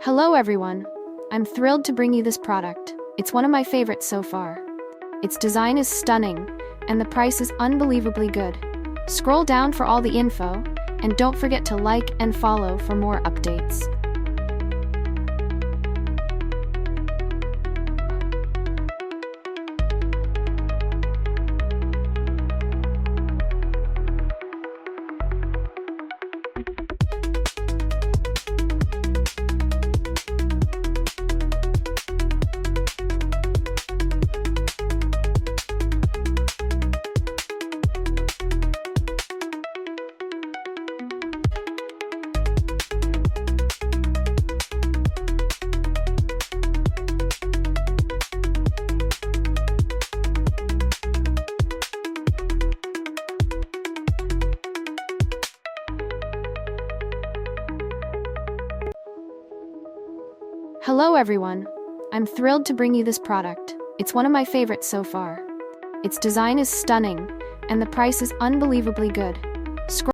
Hello everyone, I'm thrilled to bring you this product. It's one of my favorites so far. Its design is stunning, and the price is unbelievably good. Scroll down for all the info, and don't forget to like and follow for more updates. Hello everyone, I'm thrilled to bring you this product. It's one of my favorites so far. Its design is stunning, and the price is unbelievably good.